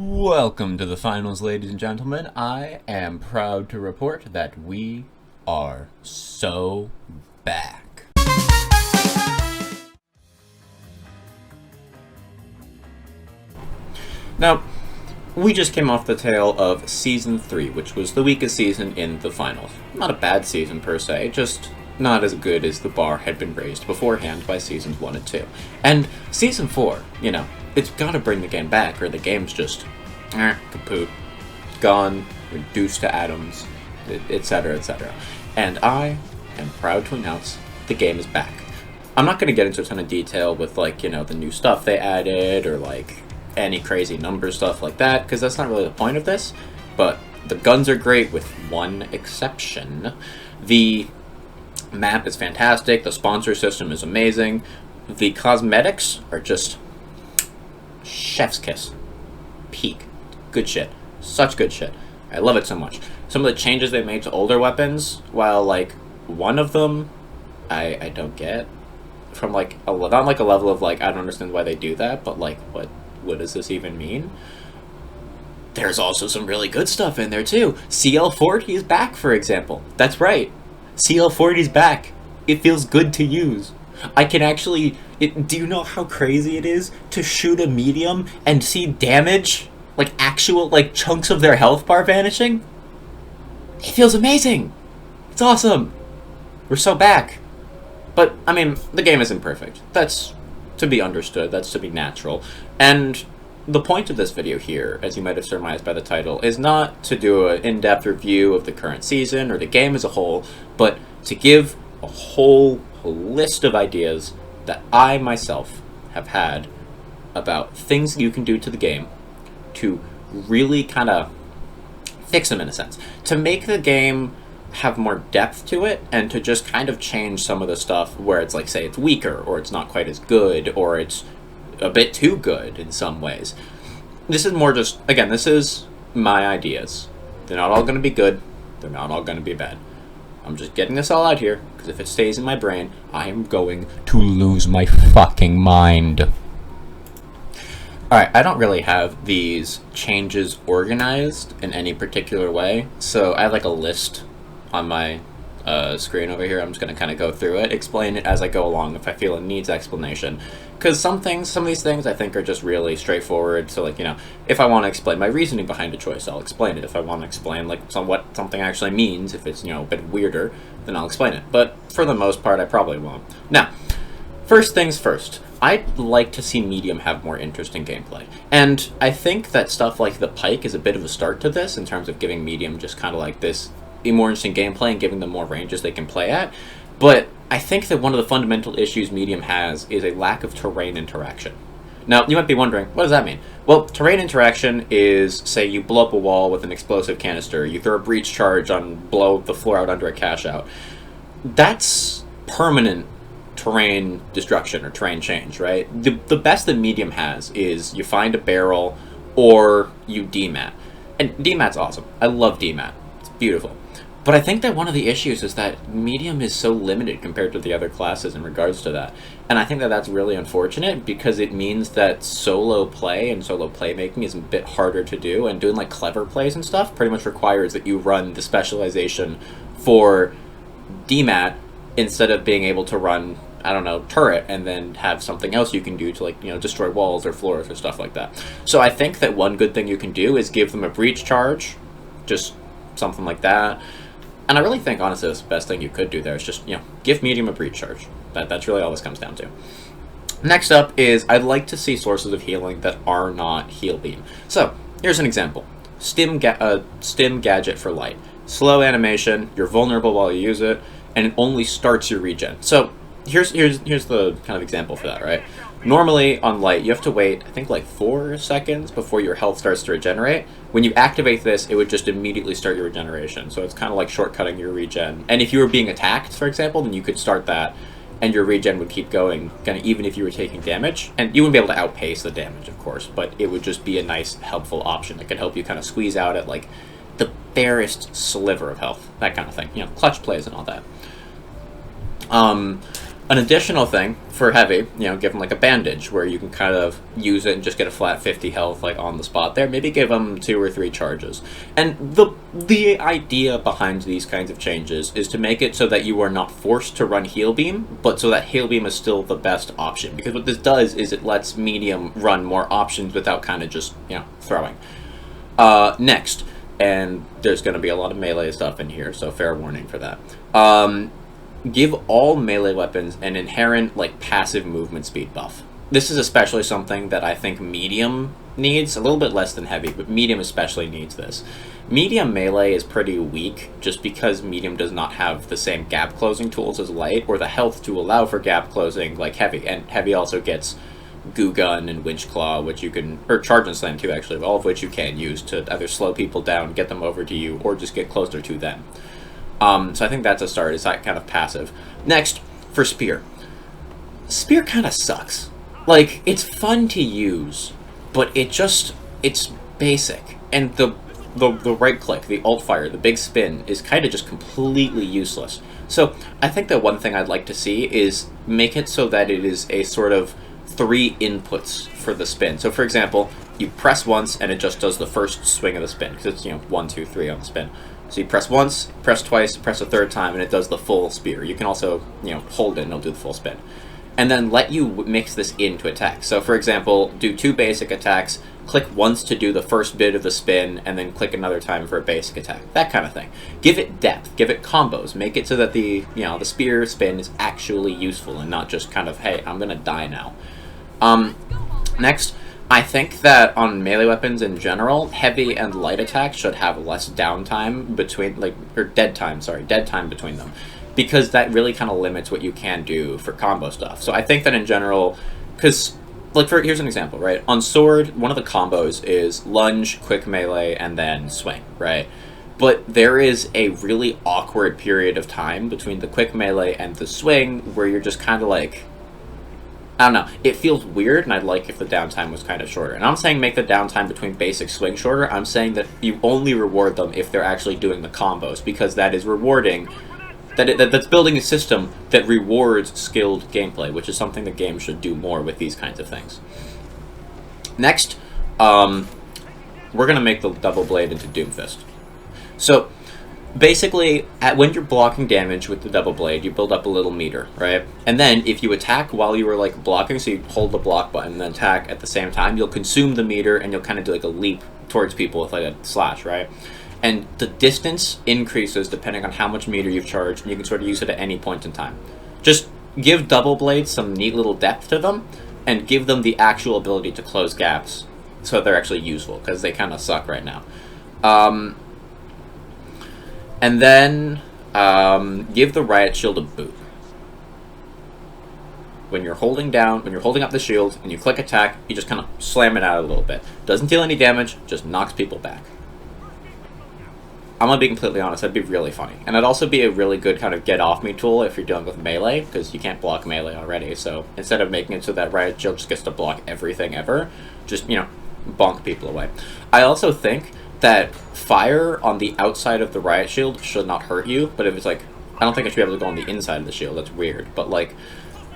Welcome to the finals, ladies and gentlemen. I am proud to report that we are so back. Now, we just came off the tail of Season 3, which was the weakest season in the finals. Not a bad season per se, just not as good as the bar had been raised beforehand by Seasons 1 and 2. And Season 4, it's gotta bring the game back, or the game's just kaput, gone, reduced to atoms, etc., etc. And I am proud to announce the game is back. I'm not going to get into a ton of detail with, the new stuff they added, or, any crazy number stuff like that, because that's not really the point of this, but the guns are great with one exception. The map is fantastic, the sponsor system is amazing, the cosmetics are just chef's kiss. Peak. Good shit. Such good shit. I love it so much. Some of the changes they made to older weapons, while, one of them I don't get, from, not a level of, I don't understand why they do that, but, what does this even mean? There's also some really good stuff in there, too. CL40 is back, for example. That's right. CL40 is back. It feels good to use. I can actually... do you know how crazy it is to shoot a medium and see damage? Actual, chunks of their health bar vanishing? It feels amazing! It's awesome! We're so back. But, the game isn't perfect. That's to be understood. That's to be natural. And the point of this video here, as you might have surmised by the title, is not to do an in-depth review of the current season or the game as a whole, but to give a whole list of ideas that I myself have had about things you can do to the game to really kind of fix them, in a sense. To make the game have more depth to it, and to just kind of change some of the stuff where it's say it's weaker, or it's not quite as good, or it's a bit too good in some ways. This is more just, again, this is my ideas. They're not all going to be good. They're not all going to be bad. I'm just getting this all out here, because if it stays in my brain, I am going to lose my fucking mind. Alright, I don't really have these changes organized in any particular way, so I have a list on my screen over here. I'm just going to kind of go through it, explain it as I go along if I feel it needs explanation. Because some of these things I think are just really straightforward, so if I want to explain my reasoning behind a choice, I'll explain it. If I want to explain what something actually means, if it's a bit weirder, then I'll explain it. But for the most part, I probably won't. Now, first things first. I'd like to see Medium have more interesting gameplay. And I think that stuff like the Pike is a bit of a start to this, in terms of giving Medium just kind of this more interesting gameplay and giving them more ranges they can play at. But I think that one of the fundamental issues Medium has is a lack of terrain interaction. Now, you might be wondering, what does that mean? Well, terrain interaction is, say, you blow up a wall with an explosive canister, you throw a breach charge on, blow the floor out under a cash out. That's permanent terrain destruction or terrain change, right? The best that Medium has is you find a barrel or you demat. And demat's awesome. I love demat. It's beautiful. But I think that one of the issues is that Medium is so limited compared to the other classes in regards to that. And I think that that's really unfortunate, because it means that solo play and solo playmaking is a bit harder to do, and doing clever plays and stuff pretty much requires that you run the specialization for demat instead of being able to run, I don't know, turret, and then have something else you can do to, destroy walls or floors or stuff like that. So I think that one good thing you can do is give them a breach charge, just something like that. And I really think, honestly, that's the best thing you could do there is just, give Medium a breach charge. That's really all this comes down to. Next up is, I'd like to see sources of healing that are not heal beam. So, here's an example. Stim gadget for light. Slow animation, you're vulnerable while you use it, and it only starts your regen. So, here's the kind of example for that, right? Normally, on light, you have to wait, I think, 4 seconds before your health starts to regenerate. When you activate this, it would just immediately start your regeneration. So it's kind of like shortcutting your regen. And if you were being attacked, for example, then you could start that, and your regen would keep going, kind of even if you were taking damage. And you wouldn't be able to outpace the damage, of course, but it would just be a nice, helpful option that could help you kind of squeeze out at, the barest sliver of health. That kind of thing. Clutch plays and all that. An additional thing for heavy, give them like a bandage where you can kind of use it and just get a flat 50 health like on the spot there. Maybe give them 2 or 3 charges. And the idea behind these kinds of changes is to make it so that you are not forced to run heal beam, but so that heal beam is still the best option. Because what this does is it lets medium run more options without kind of just, throwing. Next, and there's going to be a lot of melee stuff in here, so fair warning for that. Give all melee weapons an inherent, passive movement speed buff. This is especially something that I think medium needs, a little bit less than heavy, but medium especially needs this. Medium melee is pretty weak, just because medium does not have the same gap closing tools as light, or the health to allow for gap closing like heavy, and heavy also gets Goo Gun and Winch Claw, which you can, or Charge and Slam too actually, all of which you can use to either slow people down, get them over to you, or just get closer to them. So I think that's a start. It's that kind of passive. Next, for Spear. Spear kind of sucks. It's fun to use, but it's basic. And the right click, the alt fire, the big spin is kind of just completely useless. So I think that one thing I'd like to see is make it so that it is a sort of 3 inputs for the spin. So for example, you press once and it just does the first swing of the spin, because it's 1, 2, 3 on the spin. So you press once, press twice, press a third time, and it does the full spear. You can also, hold it and it'll do the full spin. And then let you mix this into attacks. So for example, do 2 basic attacks, click once to do the first bit of the spin, and then click another time for a basic attack. That kind of thing. Give it depth, give it combos, make it so that the spear spin is actually useful and not just kind of, hey, I'm gonna die now. Next, I think that on melee weapons in general, heavy and light attacks should have less downtime between, dead time between them. Because that really kind of limits what you can do for combo stuff. So I think that in general, because, here's an example, right? On sword, one of the combos is lunge, quick melee, and then swing, right? But there is a really awkward period of time between the quick melee and the swing where you're just kind of I don't know, it feels weird, and I'd like if the downtime was kind of shorter. And I'm saying make the downtime between basic swing shorter. I'm saying that you only reward them if they're actually doing the combos, because that is rewarding, that's building a system that rewards skilled gameplay, which is something the game should do more with these kinds of things. Next, we're going to make the double blade into Doomfist. So, basically, when you're blocking damage with the double blade, you build up a little meter, right? And then, if you attack while you were, blocking, so you hold the block button and then attack at the same time, you'll consume the meter, and you'll kind of do, a leap towards people with, a slash, right? And the distance increases depending on how much meter you've charged, and you can sort of use it at any point in time. Just give double blades some neat little depth to them, and give them the actual ability to close gaps, so they're actually useful, because they kind of suck right now. And then, give the Riot Shield a boot. When you're holding up the shield, and you click attack, you just kind of slam it out a little bit. Doesn't deal any damage, just knocks people back. I'm gonna be completely honest, that'd be really funny. And it'd also be a really good kind of get-off-me tool if you're dealing with melee, because you can't block melee already, so instead of making it so that Riot Shield just gets to block everything ever, just, bonk people away. I also think that fire on the outside of the Riot Shield should not hurt you, but if it's I don't think it should be able to go on the inside of the shield, that's weird, but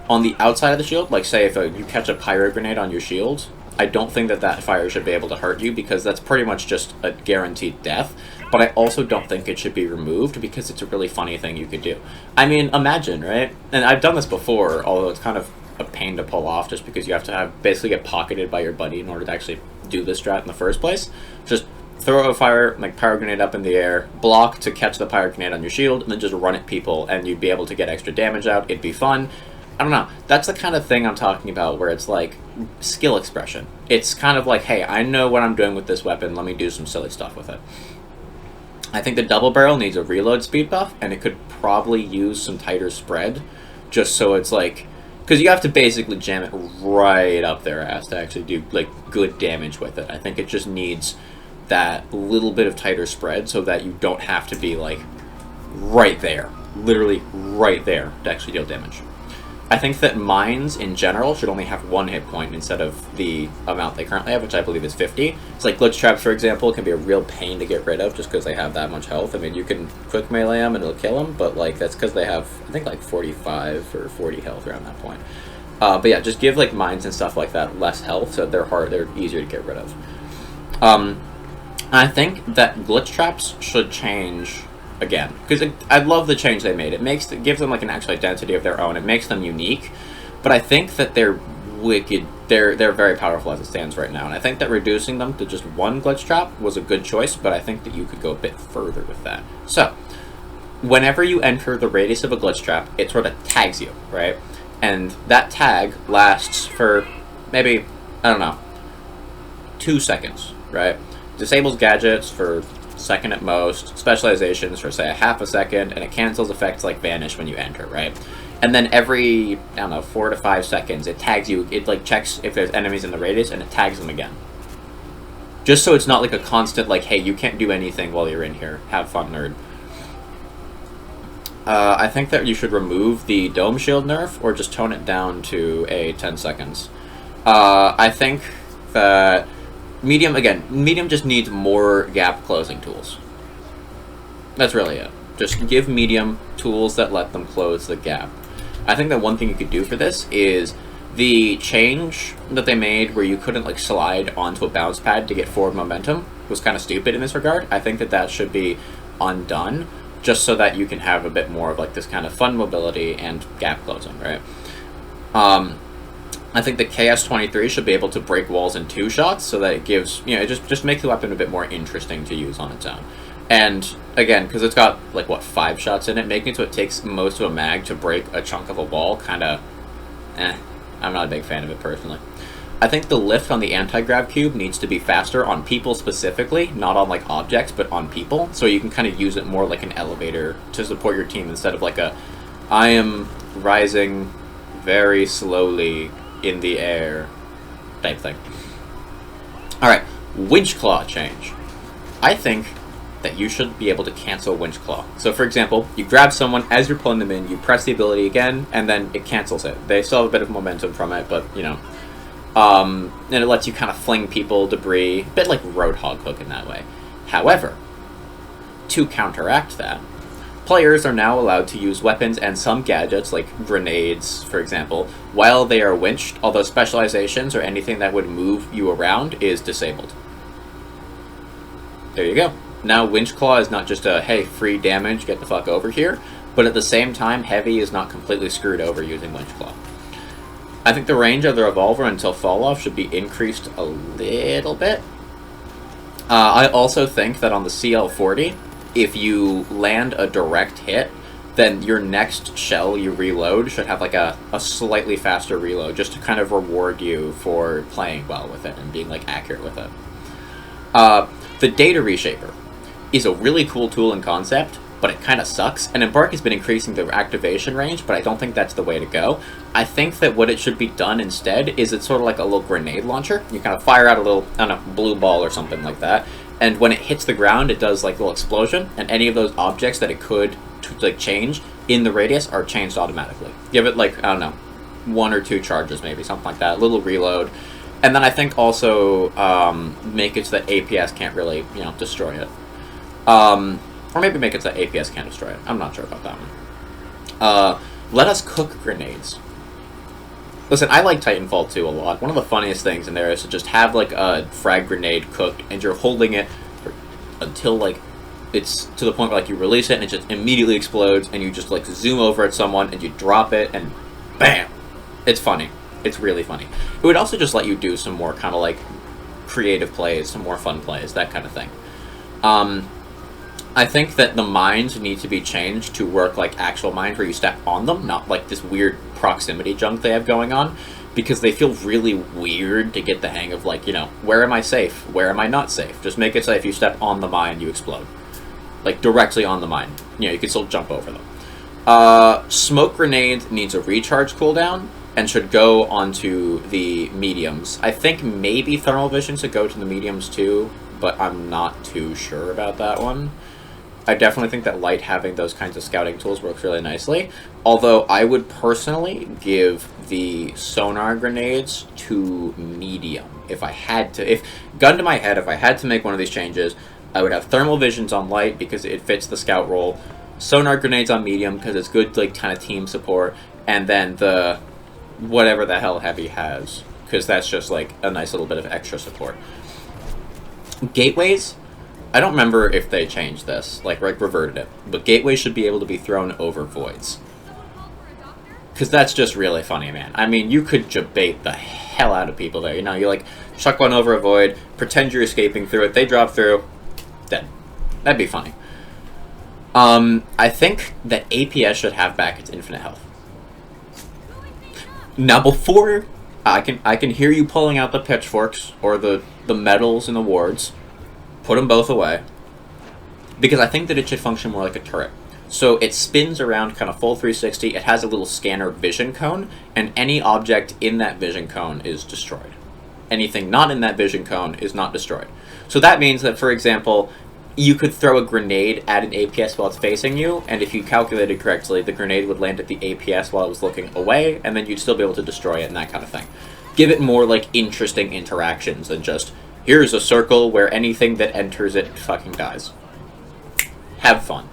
on the outside of the shield, say if you catch a pyro grenade on your shield, I don't think that fire should be able to hurt you, because that's pretty much just a guaranteed death, but I also don't think it should be removed, because it's a really funny thing you could do. I mean, imagine, right? And I've done this before, although it's kind of a pain to pull off, just because you have to basically get pocketed by your buddy in order to actually do this strat in the first place. Just throw a pyro grenade up in the air, block to catch the pyro grenade on your shield, and then just run at people, and you'd be able to get extra damage out. It'd be fun. I don't know. That's the kind of thing I'm talking about, where it's skill expression. It's kind of hey, I know what I'm doing with this weapon, let me do some silly stuff with it. I think the double barrel needs a reload speed buff, and it could probably use some tighter spread, just so it's because you have to basically jam it right up their ass to actually do good damage with it. I think it just needs that little bit of tighter spread so that you don't have to be right there, literally right there, to actually deal damage. I think that mines in general should only have one hit point instead of the amount they currently have, which I believe is 50. It's like glitch traps, for example, can be a real pain to get rid of just because they have that much health. I mean, you can quick melee them and it'll kill them, but like that's because they have, I think, like 45 or 40 health around that point. But yeah, just give like mines and stuff like that less health, so they're easier to get rid of. I think that glitch traps should change again, because I love the change they made. It gives them like an actual identity of their own. It makes them unique, but I think that they're wicked. They're very powerful as it stands right now, and I think that reducing them to just one glitch trap was a good choice. But I think that you could go a bit further with that. So, whenever you enter the radius of a glitch trap, it sort of tags you, right? And that tag lasts for maybe, I don't know, 2 seconds, right? Disables gadgets for a second at most, specializations for, say, a half a second, and it cancels effects like vanish when you enter, right? And then every, I don't know, 4 to 5 seconds, it tags you, it like checks if there's enemies in the radius, and it tags them again. Just so it's not like a constant, like, hey, you can't do anything while you're in here. Have fun, nerd. I think that you should remove the Dome Shield nerf, or just tone it down to a 10 seconds. I think that Medium just needs more gap closing tools. That's really it. Just give Medium tools that let them close the gap. I think that one thing you could do for this is the change that they made where you couldn't like slide onto a bounce pad to get forward momentum was kind of stupid in this regard. I think that that should be undone, just so that you can have a bit more of like this kind of fun mobility and gap closing, right? I think the KS-23 should be able to break walls in 2 shots, so that it gives, you know, it just makes the weapon a bit more interesting to use on its own. And again, because it's got like what 5 shots in it, making it so it takes most of a mag to break a chunk of a wall, kind of, I'm not a big fan of it personally. I think the lift on the anti-grav cube needs to be faster on people specifically, not on like objects, but on people, so you can kind of use it more like an elevator to support your team instead of like a, I am rising very slowly in the air type thing. Alright, Winch Claw change. I think that you should be able to cancel Winch Claw. So for example, you grab someone as you're pulling them in, you press the ability again, and then it cancels it. They still have a bit of momentum from it, but you know. And it lets you kind of fling people, debris, a bit like Roadhog Hook in that way. However, to counteract that, players are now allowed to use weapons and some gadgets, like grenades, for example, while they are winched, although specializations or anything that would move you around is disabled. There you go. Now Winch Claw is not just a, hey, free damage, get the fuck over here, but at the same time, Heavy is not completely screwed over using Winch Claw. I think the range of the revolver until fall-off should be increased a little bit. I also think that on the CL-40, if you land a direct hit, then your next shell you reload should have like a slightly faster reload, just to kind of reward you for playing well with it and being like accurate with it. The Data Reshaper is a really cool tool in concept, but it kind of sucks, and Embark has been increasing the activation range, but I don't think that's the way to go. I think that what it should be done instead is it's sort of like a little grenade launcher. You kind of fire out a little, I don't know, blue ball or something like that, and when it hits the ground, it does like a little explosion, and any of those objects that it could like change in the radius are changed automatically. Give it like, I don't know, 1 or 2 charges maybe, something like that, a little reload. And then I think also make it so that APS can't really, you know, destroy it. Or maybe make it so that APS can't destroy it. I'm not sure about that one. Let us cook grenades. Listen, I like Titanfall 2 a lot. One of the funniest things in there is to just have like a frag grenade cooked, and you're holding it until like it's to the point where like you release it and it just immediately explodes, and you just like zoom over at someone and you drop it and bam! It's funny. It's really funny. It would also just let you do some more kind of like creative plays, some more fun plays, that kind of thing. I think that the mines need to be changed to work like actual mines where you step on them, not like this weird proximity junk they have going on, because they feel really weird to get the hang of, like, you know, where am I safe? Where am I not safe? Just make it so if you step on the mine, you explode. Like, directly on the mine. You know, you can still jump over them. Smoke grenade needs a recharge cooldown and should go onto the mediums. I think maybe thermal vision should go to the mediums too, but I'm not too sure about that one. I definitely think that light having those kinds of scouting tools works really nicely. Although I would personally give the sonar grenades to medium if I had to. If gun to my head, if I had to make one of these changes, I would have thermal visions on light because it fits the scout role, sonar grenades on medium because it's good like kind of team support, and then the whatever the hell heavy has because that's just like a nice little bit of extra support. Gateways, I don't remember if they changed this, like reverted it, but gateways should be able to be thrown over voids. Because that's just really funny, man. I mean, you could debate the hell out of people there. You know, you like chuck one over a void, pretend you're escaping through it, they drop through, dead. That'd be funny. I think that APS should have back its infinite health. Now, before I can hear you pulling out the pitchforks or the medals and the wards, put them both away, because I think that it should function more like a turret. So it spins around kind of full 360, it has a little scanner vision cone, and any object in that vision cone is destroyed. Anything not in that vision cone is not destroyed. So that means that, for example, you could throw a grenade at an APS while it's facing you, and if you calculated correctly, the grenade would land at the APS while it was looking away, and then you'd still be able to destroy it and that kind of thing. Give it more, like, interesting interactions than just, here's a circle where anything that enters it fucking dies. Have fun.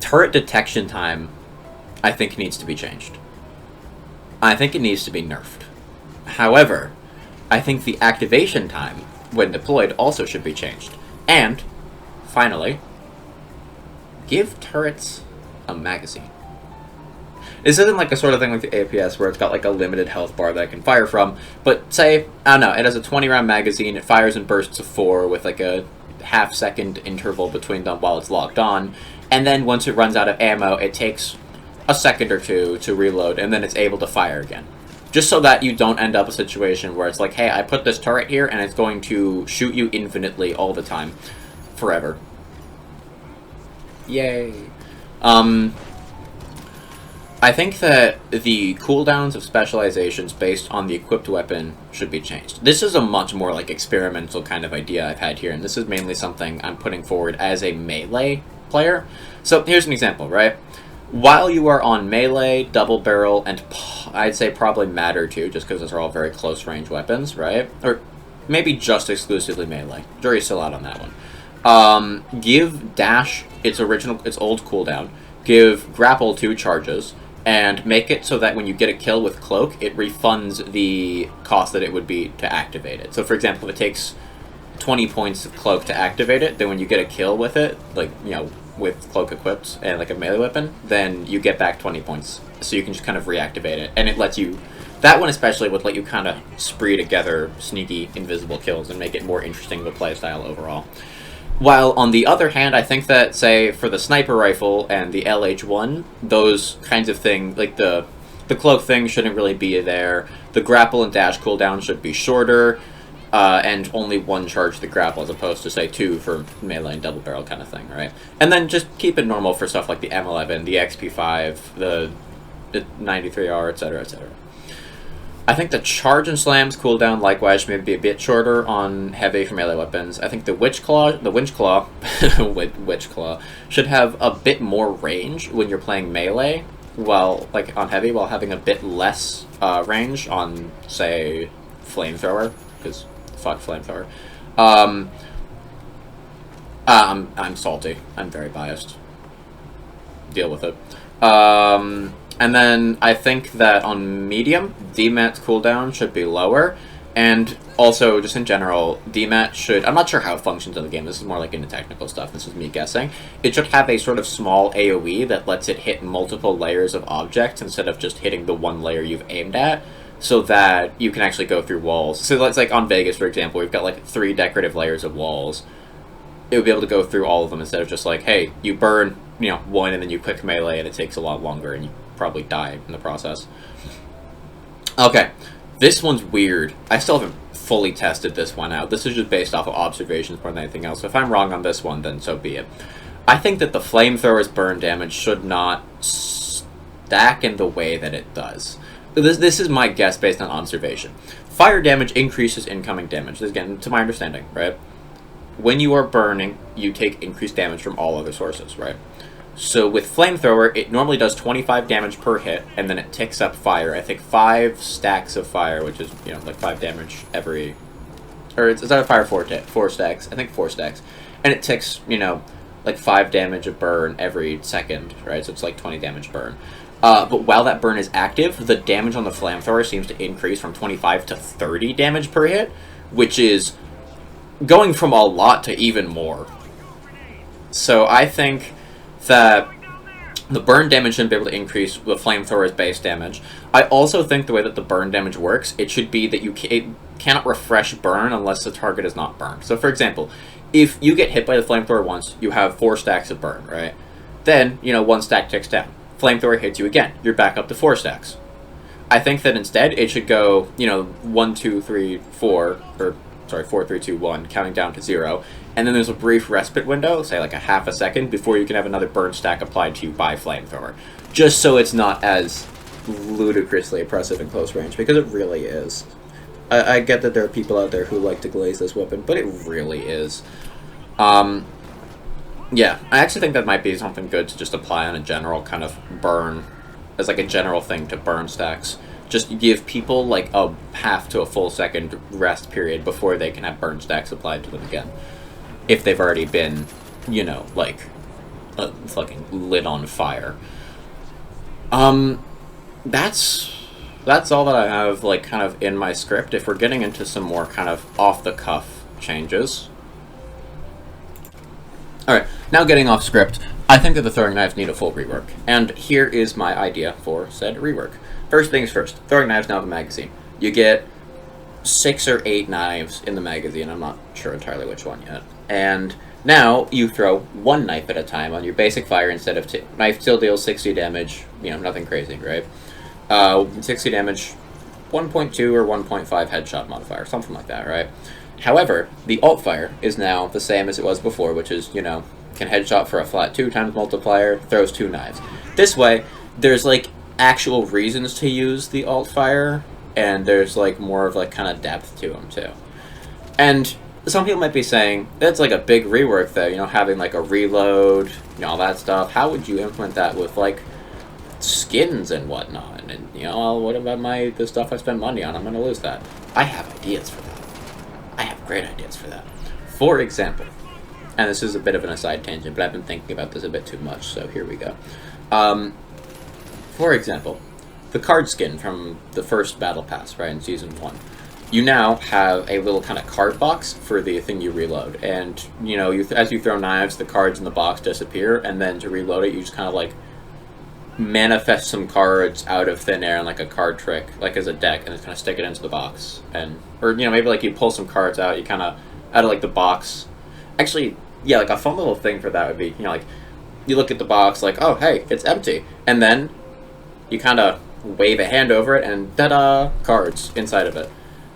Turret detection time, I think, needs to be changed. I think it needs to be nerfed. However, I think the activation time, when deployed, also should be changed. And, finally, give turrets a magazine. This isn't like a sort of thing like the APS where it's got like a limited health bar that I can fire from, but say, I don't know, it has a 20-round magazine, it fires in bursts of 4 with like a half-second interval between them while it's locked on, and then once it runs out of ammo, it takes a second or two to reload, and then it's able to fire again. Just so that you don't end up a situation where it's like, hey, I put this turret here, and it's going to shoot you infinitely all the time. Forever. Yay. I think that the cooldowns of specializations based on the equipped weapon should be changed. This is a much more like experimental kind of idea I've had here, and this is mainly something I'm putting forward as a melee player. So here's an example, right? While you are on melee, double barrel, and I'd say probably matter too, just because those are all very close range weapons, right? Or maybe just exclusively melee. Jury's still out on that one. Give dash its old cooldown. Give grapple 2 charges. And make it so that when you get a kill with Cloak, it refunds the cost that it would be to activate it. So, for example, if it takes 20 points of Cloak to activate it, then when you get a kill with it, like, you know, with Cloak equipped and like a melee weapon, then you get back 20 points. So you can just kind of reactivate it. And it lets you... That one especially would let you kind of spree together sneaky, invisible kills and make it more interesting of a playstyle overall. While, on the other hand, I think that, say, for the sniper rifle and the LH1, those kinds of things, like the cloak thing shouldn't really be there, the grapple and dash cooldown should be shorter, and only 1 charge the grapple as opposed to, say, 2 for melee and double barrel kind of thing, right? And then just keep it normal for stuff like the M11, the XP5, the 93R, etc., etc. I think the charge and slams cooldown likewise may be a bit shorter on heavy for melee weapons. I think the Winch Claw should have a bit more range when you're playing melee, while like on heavy, while having a bit less range on, say, flamethrower, because fuck flamethrower. I'm salty. I'm very biased. Deal with it. And then I think that on medium, DMAT's cooldown should be lower, and also, just in general, DMAT should... I'm not sure how it functions in the game, this is more like into technical stuff, this is me guessing. It should have a sort of small AoE that lets it hit multiple layers of objects instead of just hitting the one layer you've aimed at, so that you can actually go through walls. So let's like on Vegas, for example, we've got like 3 decorative layers of walls. It would be able to go through all of them instead of just like, hey, you burn, you know, 1 and then you click melee and it takes a lot longer and you probably die in the process. Okay, this one's weird. I still haven't fully tested this one out. This is just based off of observations more than anything else. So if I'm wrong on this one, then so be it. I think that the flamethrower's burn damage should not stack in the way that it does. this is my guess based on observation. Fire damage increases incoming damage. This, again, to my understanding, right? When you are burning, you take increased damage from all other sources, right? So with Flamethrower, it normally does 25 damage per hit, and then it ticks up fire. I think 5 stacks of fire, which is, you know, like 5 damage every... Or it's out of fire 4 stacks. I think 4 stacks. And it ticks, you know, like 5 damage of burn every second, right? So it's like 20 damage burn. But while that burn is active, the damage on the Flamethrower seems to increase from 25 to 30 damage per hit, which is going from a lot to even more. So I think that the burn damage shouldn't be able to increase with Flamethrower's base damage. I also think the way that the burn damage works, it should be that it cannot refresh burn unless the target is not burned. So for example, if you get hit by the Flamethrower once, you have 4 stacks of burn, right? Then, you know, 1 stack ticks down. Flamethrower hits you again. You're back up to 4 stacks. I think that instead it should go, you know, 1, 2, 3, 4, or sorry, 4, 3, 2, 1, counting down to 0. And then there's a brief respite window, say like a half a second, before you can have another burn stack applied to you by Flamethrower. Just so it's not as ludicrously oppressive in close range, because it really is. I get that there are people out there who like to glaze this weapon, but it really is. Yeah, I actually think that might be something good to just apply on a general kind of burn, as like a general thing to burn stacks. Just give people like a half to a full second rest period before they can have burn stacks applied to them again. If they've already been, you know, like, fucking lit on fire. That's all that I have, like, kind of in my script. If we're getting into some more kind of off-the-cuff changes. Alright, now getting off script, I think that the throwing knives need a full rework. And here is my idea for said rework. First things first, throwing knives now have a magazine. You get 6 or 8 knives in the magazine, I'm not sure entirely which one yet. And now you throw 1 knife at a time on your basic fire instead of 2. Knife still deals 60 damage, you know, nothing crazy, right? 60 damage, 1.2 or 1.5 headshot modifier, something like that, right? However, the alt fire is now the same as it was before, which is, you know, can headshot for a flat 2 times multiplier, throws 2 knives. This way, there's, like, actual reasons to use the alt fire, and there's, like, more of, like, kind of depth to them, too. And some people might be saying, that's, like, a big rework, though, you know, having, like, a reload, you know, all that stuff. How would you implement that with, like, skins and whatnot? And, you know, well, what about the stuff I spent money on? I'm going to lose that. I have ideas for that. I have great ideas for that. For example, and this is a bit of an aside tangent, but I've been thinking about this a bit too much, so here we go. For example, the card skin from the first Battle Pass, right, in Season 1. You now have a little kind of card box for the thing you reload, and, you know, as you throw knives, the cards in the box disappear, and then to reload it, you just kind of, like, manifest some cards out of thin air and like a card trick, like as a deck, and just kind of stick it into the box. And, or, you know, maybe like you pull some cards out, you kind of, out of like the box. Actually, yeah, like a fun little thing for that would be, you know, like, you look at the box, like, oh, hey, it's empty. And then you kind of wave a hand over it, and ta-da, cards inside of it.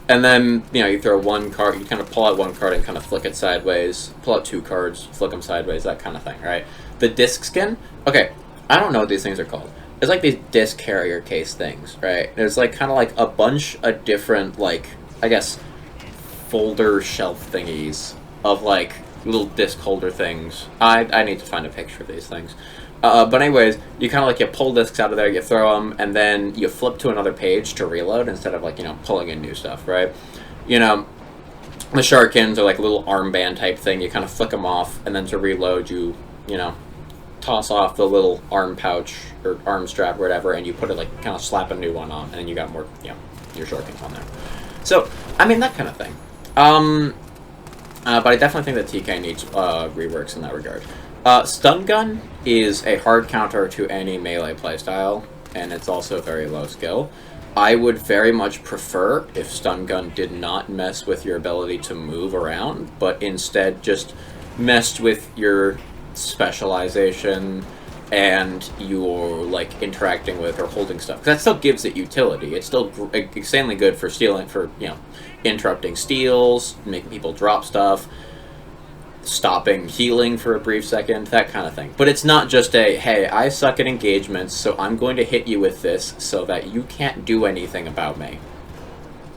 And then, you know, you throw 1 card, you kind of pull out 1 card and kind of flick it sideways, pull out 2 cards, flick them sideways, that kind of thing, right? The disc skin, okay, I don't know what these things are called. It's like these disc carrier case things, right? There's like kind of like a bunch of different, like, I guess, folder shelf thingies of like little disc holder things. I need to find a picture of these things. But anyways, you kind of like, you pull discs out of there, you throw them, and then you flip to another page to reload instead of like, you know, pulling in new stuff, right? You know, the Sharkins are like a little armband type thing. You kind of flick them off, and then to reload, you know, toss off the little arm pouch or arm strap or whatever, and you put it like, kind of slap a new one on, and then you got more, you know, your Sharkins on there. So, I mean, that kind of thing. But I definitely think that TK needs reworks in that regard. Stun Gun is a hard counter to any melee playstyle, and it's also very low skill. I would very much prefer if Stun Gun did not mess with your ability to move around, but instead just messed with your specialization and your, like, interacting with or holding stuff. Because that still gives it utility. It's still insanely good for stealing, for, you know, interrupting steals, making people drop stuff. stopping healing for a brief second, that kind of thing. But it's not just a, hey, I suck at engagements, so I'm going to hit you with this so that you can't do anything about me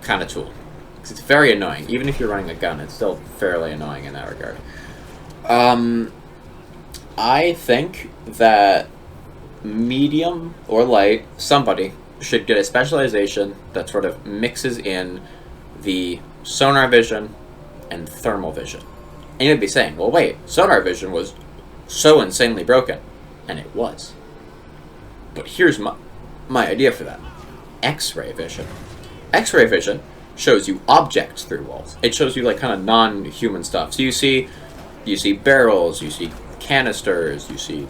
kind of tool. Because it's very annoying. Even if you're running a gun, it's still fairly annoying in that regard. I think that medium or light, somebody should get a specialization that sort of mixes in the sonar vision and thermal vision. And you'd be saying, well, wait, sonar vision was so insanely broken. And it was. But here's my idea for that. X-ray vision. X-ray vision shows you objects through walls. It shows you like kind of non-human stuff. So you see barrels, you see canisters, you see,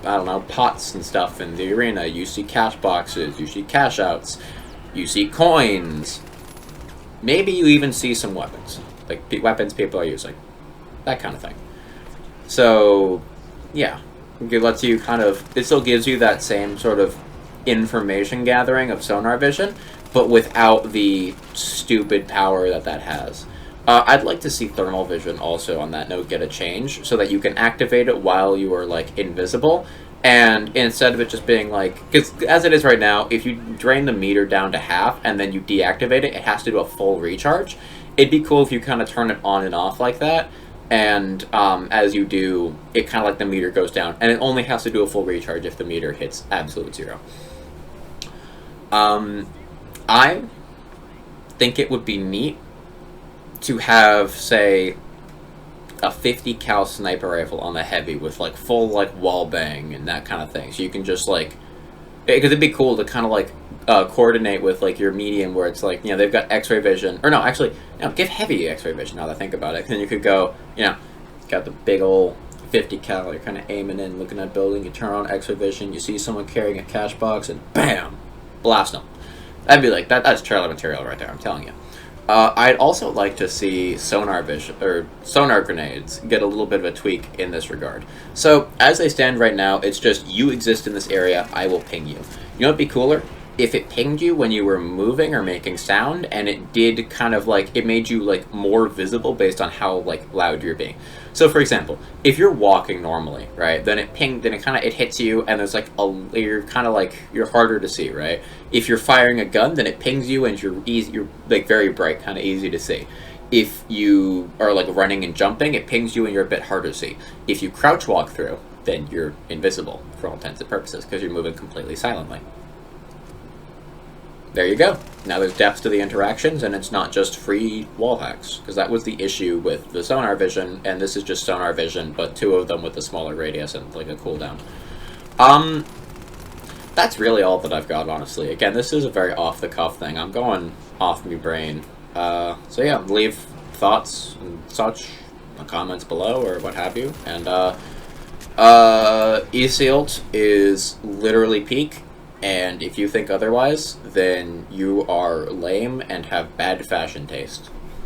I don't know, pots and stuff in the arena. You see cash boxes, you see cash outs, you see coins. Maybe you even see some weapons. Like weapons people are using. That kind of thing. So, yeah. It lets you kind of... It still gives you that same sort of information gathering of sonar vision, but without the stupid power that has. I'd like to see thermal vision also, on that note, get a change, so that you can activate it while you are, like, invisible, and instead of it just being like... Because as it is right now, if you drain the meter down to half, and then you deactivate it, it has to do a full recharge. It'd be cool if you kind of turn it on and off like that, and as you do, it kind of like the meter goes down, and it only has to do a full recharge if the meter hits absolute zero. I think it would be neat to have, say, a 50 cal sniper rifle on the heavy with like full like wall bang and that kind of thing. So you can just like, because it'd be cool to kind of like coordinate with like your medium, where it's like, you know, they've got X-ray vision, or no, actually, no, give heavy X-ray vision. Now that I think about it, then you could go, you know, got the big old 50 cal, you're kind of aiming in, looking at building, you turn on X-ray vision, you see someone carrying a cash box, and bam, blast them. That'd be like that's trailer material right there. I'm telling you. I'd also like to see sonar vision or sonar grenades get a little bit of a tweak in this regard. So as they stand right now, it's just you exist in this area, I will ping you. You know what'd be cooler? If it pinged you when you were moving or making sound, and it did kind of like, it made you like more visible based on how like loud you're being. So for example, if you're walking normally, right, then it pinged, then it hits you, and there's like you're kind of like, you're harder to see, right? If you're firing a gun, then it pings you and you're like very bright, kind of easy to see. If you are like running and jumping, it pings you and you're a bit harder to see. If you crouch walk through, then you're invisible for all intents and purposes, because you're moving completely silently. There you go. Now there's depth to the interactions, and it's not just free wall hacks, because that was the issue with the sonar vision, and this is just sonar vision, but two of them with a smaller radius and like a cooldown. That's really all that I've got, honestly. Again, this is a very off-the-cuff thing. I'm going off my brain. So yeah, leave thoughts and such in the comments below, or what have you. And E-Sealed is literally peak. And if you think otherwise, then you are lame and have bad fashion taste.